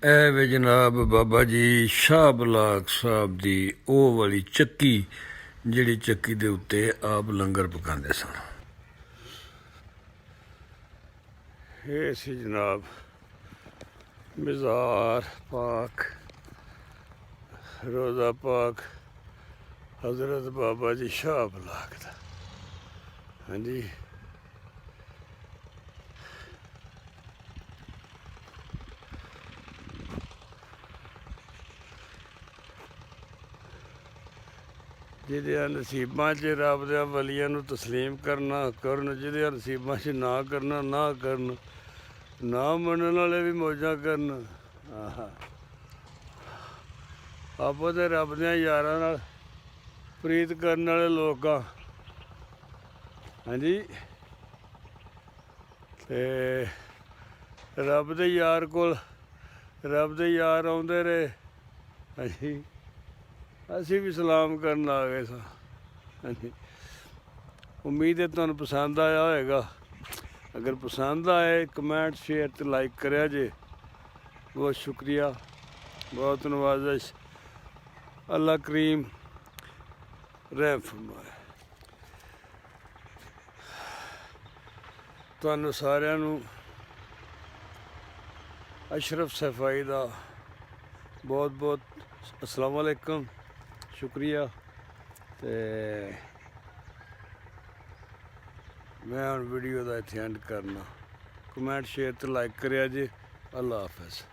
ਇਹ ਵੇ ਜਨਾਬ ਬਾਬਾ ਜੀ ਸ਼ਾਹ ਬਲਾਕ ਸਾਹਿਬ ਦੀ ਉਹ ਵਾਲੀ ਚੱਕੀ ਜਿਹੜੀ ਚੱਕੀ ਦੇ ਉੱਤੇ ਆਪ ਲੰਗਰ ਪਕਾਉਂਦੇ ਸਨ। ਇਹ ਸੀ ਜਨਾਬ ਮਜ਼ਾਰ ਪਾਕ ਰੋਜ਼ਾ ਪਾਕ ਹਜ਼ਰਤ ਬਾਬਾ ਜੀ ਸ਼ਾਹ ਬਲਾਕ ਦਾ। ਹਾਂਜੀ ਜਿਹਦੇ ਨਸੀਬਾਂ 'ਚ ਰੱਬ ਦੇ ਵਲੀਆਂ ਨੂੰ ਤਸਲੀਮ ਕਰਨਾ ਕਰਨ, ਜਿਹਦੇ ਨਸੀਬਾਂ 'ਚ ਨਾ ਕਰਨਾ ਨਾ ਕਰਨ, ਨਾ ਮੰਨਣ ਵਾਲੇ ਵੀ ਮੌਜਾਂ ਕਰਨ। ਆਪੋ ਤੇ ਰੱਬ ਦੀਆਂ ਯਾਰਾਂ ਨਾਲ ਪ੍ਰੀਤ ਕਰਨ ਵਾਲੇ ਲੋਕ ਆ। ਹਾਂਜੀ ਤੇ ਰੱਬ ਦੇ ਯਾਰ ਕੋਲ ਰੱਬ ਦੇ ਯਾਰ ਆਉਂਦੇ ਰਹੇ। ਹਾਂਜੀ ਅਸੀਂ ਵੀ ਸਲਾਮ ਕਰਨ ਆ ਗਏ ਸਾਂ। ਹਾਂਜੀ ਉਮੀਦ ਹੈ ਤੁਹਾਨੂੰ ਪਸੰਦ ਆਇਆ ਹੋਏਗਾ। ਅਗਰ ਪਸੰਦ ਆਏ ਕਮੈਂਟ ਸ਼ੇਅਰ ਤੇ ਲਾਈਕ ਕਰਿਆ ਜੇ। ਬਹੁਤ ਸ਼ੁਕਰੀਆ, ਬਹੁਤ ਨਵਾਜ਼ਿਸ਼। ਅੱਲਾ ਕਰੀਮ ਰਹਿਮ ਫਰਮਾਏ। ਤੁਹਾਨੂੰ ਸਾਰਿਆਂ ਨੂੰ ਅਸ਼ਰਫ ਸਫਾਈ ਦਾ ਬਹੁਤ ਬਹੁਤ ਅਸਲਾਮ ਵਾਲੇਕਮ, ਸ਼ੁਕਰੀਆ। ਤੇ ਮੈਂ ਹੁਣ ਵੀਡੀਓ ਦਾ ਇੱਥੇ ਐਂਡ ਕਰਨਾ। ਕਮੈਂਟ ਸ਼ੇਅਰ ਤੇ ਲਾਈਕ ਕਰਿਆ ਜੀ। ਅੱਲਾ ਹਾਫਿਜ਼।